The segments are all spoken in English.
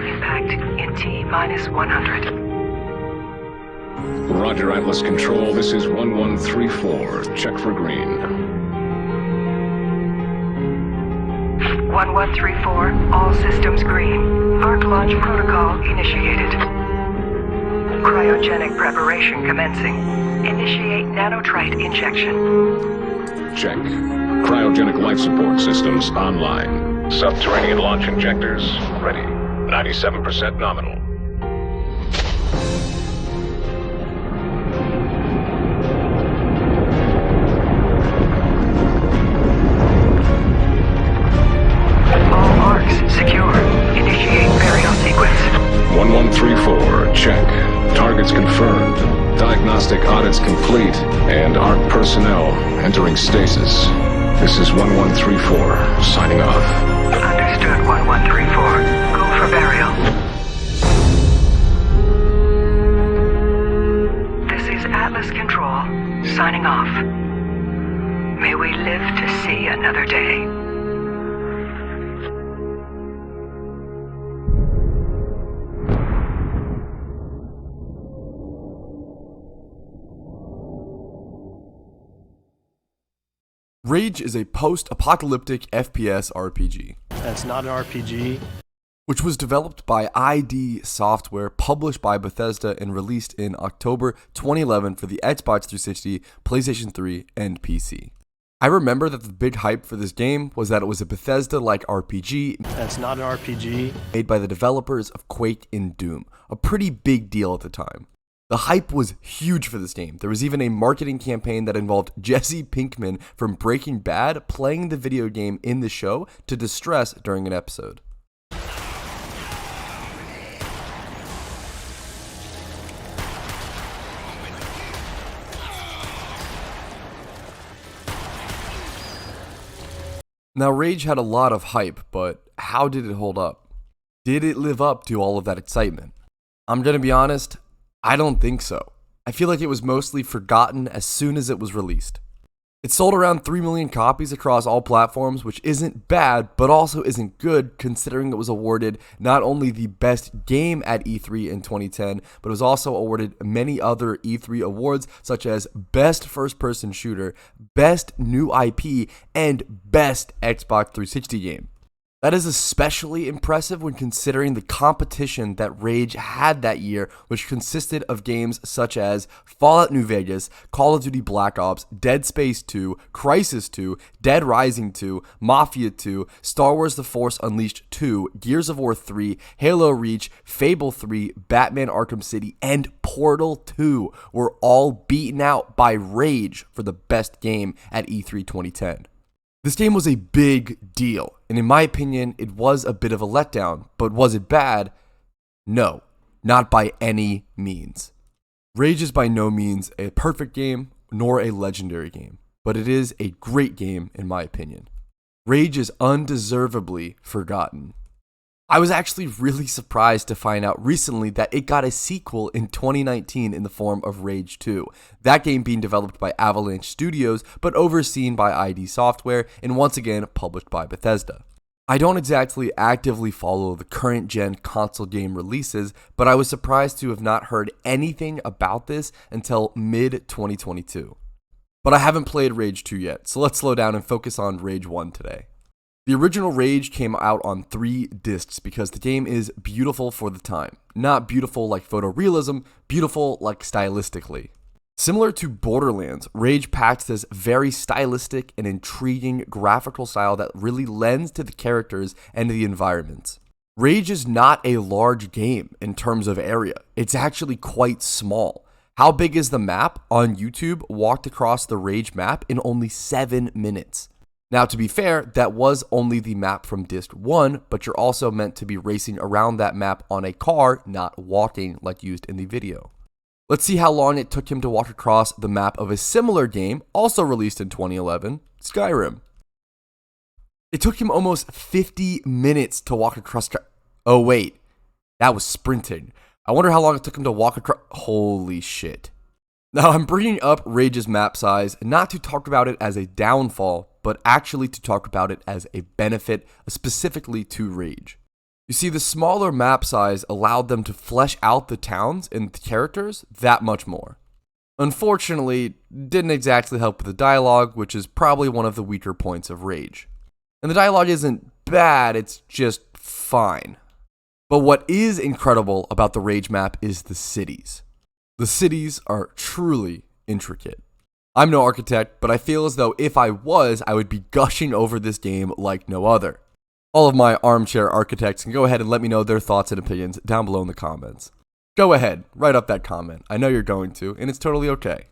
impact in T-100. Roger, Atlas Control. This is 1134. Check for green. 1134, all systems green. Arc launch protocol initiated. Cryogenic preparation commencing. Initiate nanotrite injection. Check. Cryogenic life support systems online. Subterranean launch injectors ready. 97% nominal. All arcs secure. Initiate burial sequence. 1134, check. Targets confirmed. Diagnostic audits complete. And ARC personnel entering stasis. This is 1134, signing off. Understood, 1134. Go for burial. This is Atlas Control, signing off. May we live to see another day. Rage is a post-apocalyptic FPS RPG. That's not an RPG. Which was developed by ID Software, published by Bethesda, and released in October 2011 for the Xbox 360, PlayStation 3, and PC. I remember that the big hype for this game was that it was a Bethesda-like RPG. That's not an RPG. Made by the developers of Quake and Doom, a pretty big deal at the time. The hype was huge for this game. There was even a marketing campaign that involved Jesse Pinkman from Breaking Bad playing the video game in the show to distress during an episode. Now, Rage had a lot of hype, but how did it hold up? Did it live up to all of that excitement? I'm gonna be honest, I don't think so. I feel like it was mostly forgotten as soon as it was released. It sold around 3 million copies across all platforms, which isn't bad, but also isn't good considering it was awarded not only the best game at E3 in 2010, but it was also awarded many other E3 awards such as Best First Person Shooter, Best New IP, and Best Xbox 360 Game. That is especially impressive when considering the competition that Rage had that year, which consisted of games such as Fallout New Vegas, Call of Duty Black Ops, Dead Space 2, Crysis 2, Dead Rising 2, Mafia 2, Star Wars The Force Unleashed 2, Gears of War 3, Halo Reach, Fable 3, Batman Arkham City, and Portal 2 were all beaten out by Rage for the best game at E3 2010. This game was a big deal, and in my opinion, it was a bit of a letdown, but was it bad? No, not by any means. Rage is by no means a perfect game, nor a legendary game, but it is a great game in my opinion. Rage is undeservedly forgotten. I was actually really surprised to find out recently that it got a sequel in 2019 in the form of Rage 2, that game being developed by Avalanche Studios but overseen by ID Software and once again published by Bethesda. I don't exactly actively follow the current gen console game releases, but I was surprised to have not heard anything about this until mid-2022. But I haven't played Rage 2 yet, so let's slow down and focus on Rage 1 today. The original Rage came out on 3 discs because the game is beautiful for the time. Not beautiful like photorealism, beautiful like stylistically. Similar to Borderlands, Rage packs this very stylistic and intriguing graphical style that really lends to the characters and the environments. Rage is not a large game in terms of area. It's actually quite small. How big is the map? On YouTube, walked across the Rage map in only 7 minutes. Now, to be fair, that was only the map from Disc 1, but you're also meant to be racing around that map on a car, not walking like used in the video. Let's see how long it took him to walk across the map of a similar game, also released in 2011, Skyrim. It took him almost 50 minutes to walk across. Oh wait, that was sprinting. I wonder how long it took him to walk across. Holy shit. Now, I'm bringing up Rage's map size not to talk about it as a downfall, but actually to talk about it as a benefit, specifically to Rage. You see, the smaller map size allowed them to flesh out the towns and the characters that much more. Unfortunately, didn't exactly help with the dialogue, which is probably one of the weaker points of Rage. And the dialogue isn't bad, it's just fine. But what is incredible about the Rage map is the cities. The cities are truly intricate. I'm no architect, but I feel as though if I was, I would be gushing over this game like no other. All of my armchair architects can go ahead and let me know their thoughts and opinions down below in the comments. Go ahead, write up that comment. I know you're going to, and it's totally okay.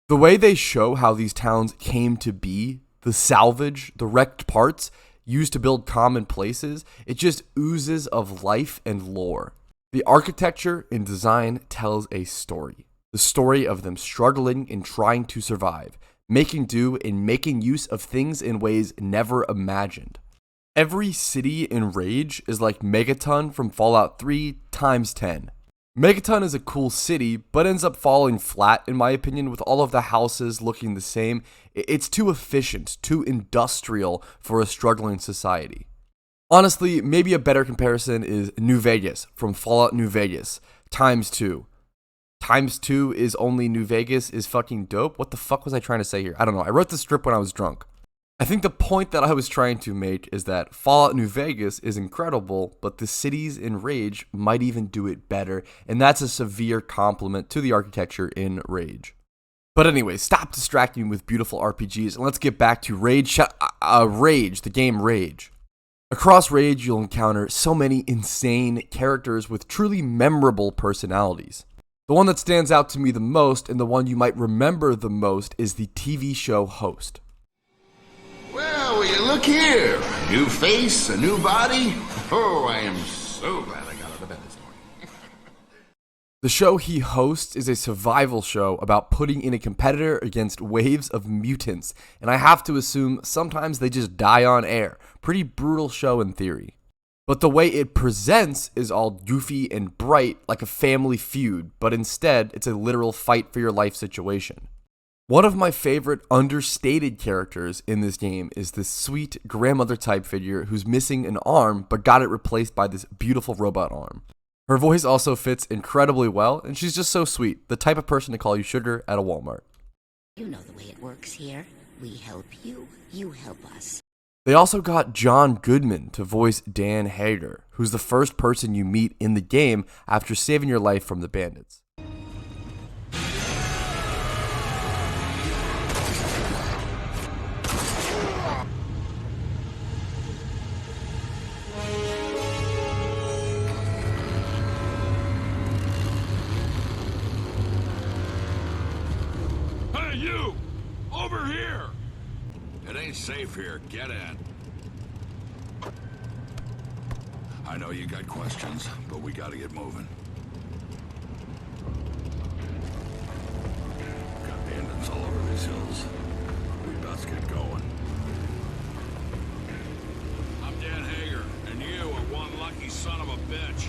The way they show how these towns came to be, the salvage, the wrecked parts used to build common places, it just oozes of life and lore. The architecture and design tells a story. The story of them struggling and trying to survive, making do and making use of things in ways never imagined. Every city in Rage is like Megaton from Fallout 3 times 10. Megaton is a cool city, but ends up falling flat in my opinion with all of the houses looking the same. It's too efficient, too industrial for a struggling society. Honestly, maybe a better comparison is New Vegas from Fallout New Vegas times 2. Times 2 is only New Vegas is fucking dope. What the fuck was I trying to say here? I don't know. I wrote the script when I was drunk. I think the point that I was trying to make is that Fallout New Vegas is incredible, but the cities in Rage might even do it better, and that's a severe compliment to the architecture in Rage. But anyway, stop distracting me with beautiful RPGs, and let's get back to Rage, the game Rage. Across Rage, you'll encounter so many insane characters with truly memorable personalities. The one that stands out to me the most, and the one you might remember the most, is the TV show host. Well, will you look here? New face, a new body. Oh, I am so glad I got out of bed this morning. The show he hosts is a survival show about putting in a competitor against waves of mutants, and I have to assume sometimes they just die on air. Pretty brutal show in theory. But the way it presents is all goofy and bright like a family feud, but instead it's a literal fight for your life situation. One of my favorite understated characters in this game is this sweet grandmother type figure who's missing an arm but got it replaced by this beautiful robot arm. Her voice also fits incredibly well, and she's just so sweet, the type of person to call you sugar at a Walmart. You know the way it works here. We help you, you help us. They also got John Goodman to voice Dan Hager, who's the first person you meet in the game after saving your life from the bandits. You! Over here! It ain't safe here. Get in. I know you got questions, but we gotta get moving. Got bandits all over these hills. We best get going. I'm Dan Hager, and you are one lucky son of a bitch.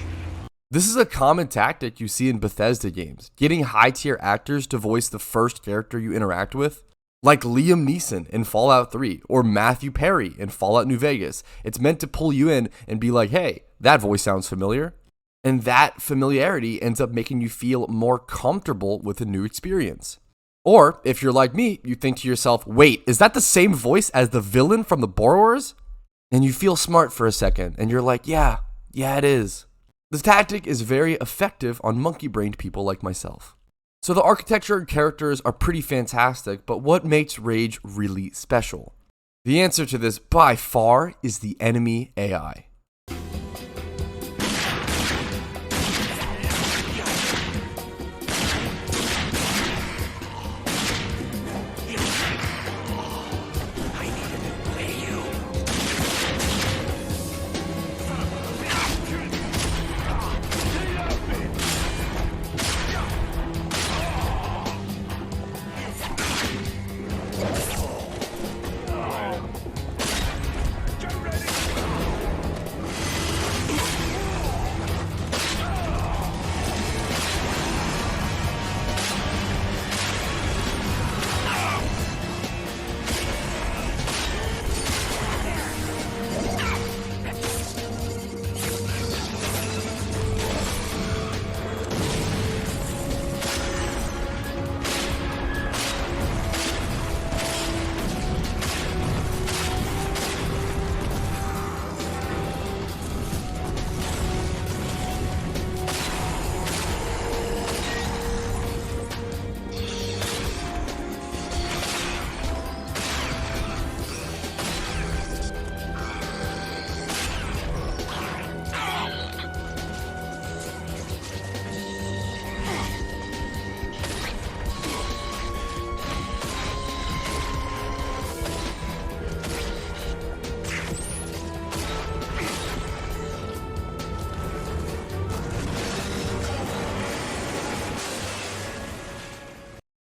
This is a common tactic you see in Bethesda games, getting high-tier actors to voice the first character you interact with. Like Liam Neeson in Fallout 3, or Matthew Perry in Fallout New Vegas. It's meant to pull you in and be like, hey, that voice sounds familiar. And that familiarity ends up making you feel more comfortable with a new experience. Or, if you're like me, you think to yourself, wait, is that the same voice as the villain from The Borrowers? And you feel smart for a second, and you're like, yeah, it is. This tactic is very effective on monkey-brained people like myself. So the architecture and characters are pretty fantastic, but what makes Rage really special? The answer to this, by far, is the enemy AI.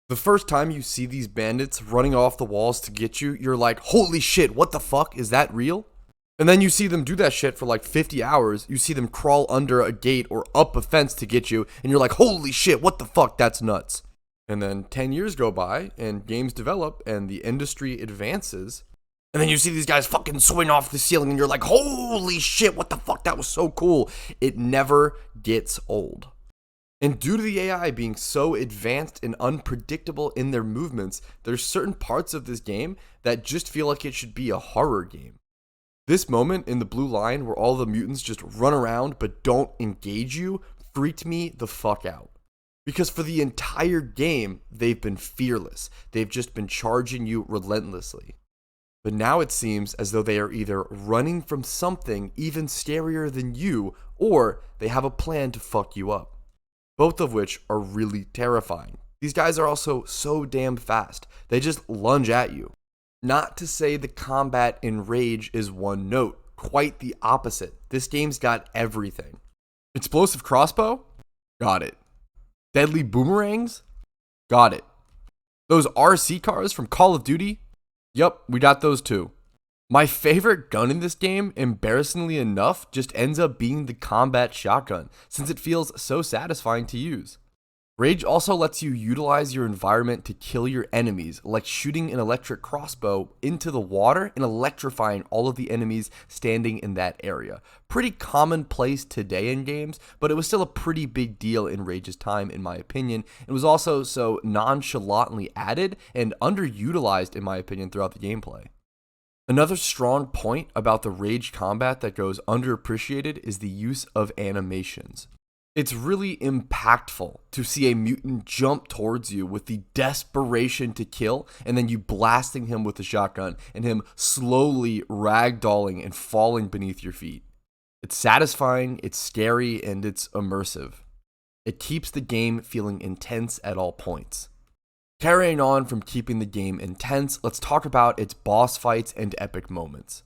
The first time you see these bandits running off the walls to get you, you're like, holy shit, what the fuck? Is that real? And then you see them do that shit for like 50 hours. You see them crawl under a gate or up a fence to get you, and you're like, holy shit, what the fuck? That's nuts. And then 10 years go by, and games develop, and the industry advances. And then you see these guys fucking swing off the ceiling, and you're like, holy shit, what the fuck? That was so cool. It never gets old. And due to the AI being so advanced and unpredictable in their movements, there's certain parts of this game that just feel like it should be a horror game. This moment in the blue line where all the mutants just run around but don't engage you freaked me the fuck out. Because for the entire game, they've been fearless. They've just been charging you relentlessly. But now it seems as though they are either running from something even scarier than you, or they have a plan to fuck you up. Both of which are really terrifying. These guys are also so damn fast. They just lunge at you. Not to say the combat in Rage is one note. Quite the opposite. This game's got everything. Explosive crossbow? Got it. Deadly boomerangs? Got it. Those RC cars from Call of Duty? Yup, we got those too. My favorite gun in this game, embarrassingly enough, just ends up being the combat shotgun, since it feels so satisfying to use. Rage also lets you utilize your environment to kill your enemies, like shooting an electric crossbow into the water and electrifying all of the enemies standing in that area. Pretty commonplace today in games, but it was still a pretty big deal in Rage's time, in my opinion. It was also so nonchalantly added and underutilized, in my opinion, throughout the gameplay. Another strong point about the Rage combat that goes underappreciated is the use of animations. It's really impactful to see a mutant jump towards you with the desperation to kill, and then you blasting him with a shotgun and him slowly ragdolling and falling beneath your feet. It's satisfying, it's scary, and it's immersive. It keeps the game feeling intense at all points. Carrying on from keeping the game intense, let's talk about its boss fights and epic moments.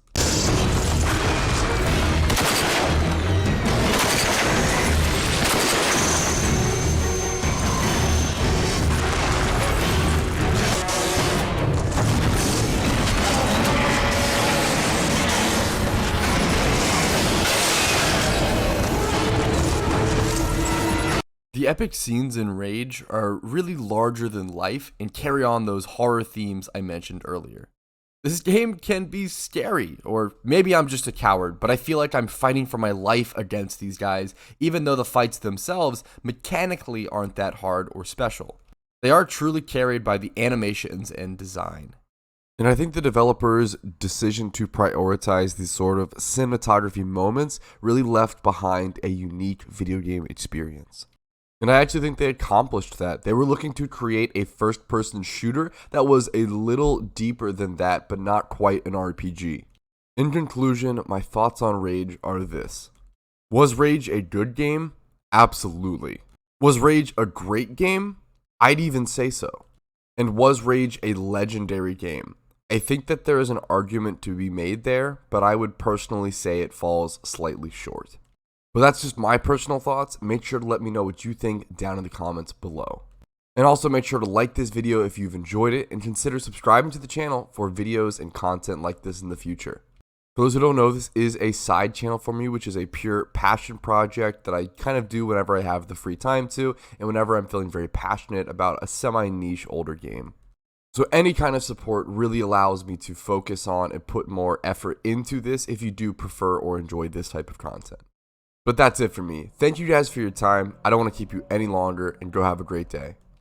The epic scenes in Rage are really larger than life and carry on those horror themes I mentioned earlier. This game can be scary, or maybe I'm just a coward, but I feel like I'm fighting for my life against these guys, even though the fights themselves mechanically aren't that hard or special. They are truly carried by the animations and design. And I think the developers' decision to prioritize these sort of cinematography moments really left behind a unique video game experience. And I actually think they accomplished that. They were looking to create a first-person shooter that was a little deeper than that, but not quite an RPG. In conclusion, my thoughts on Rage are this. Was Rage a good game? Absolutely. Was Rage a great game? I'd even say so. And was Rage a legendary game? I think that there is an argument to be made there, but I would personally say it falls slightly short. But that's just my personal thoughts. Make sure to let me know what you think down in the comments below. And also make sure to like this video if you've enjoyed it, and consider subscribing to the channel for videos and content like this in the future. For those who don't know, this is a side channel for me, which is a pure passion project that I kind of do whenever I have the free time to, and whenever I'm feeling very passionate about a semi-niche older game. So any kind of support really allows me to focus on and put more effort into this if you do prefer or enjoy this type of content. But that's it for me. Thank you guys for your time. I don't want to keep you any longer, and go have a great day.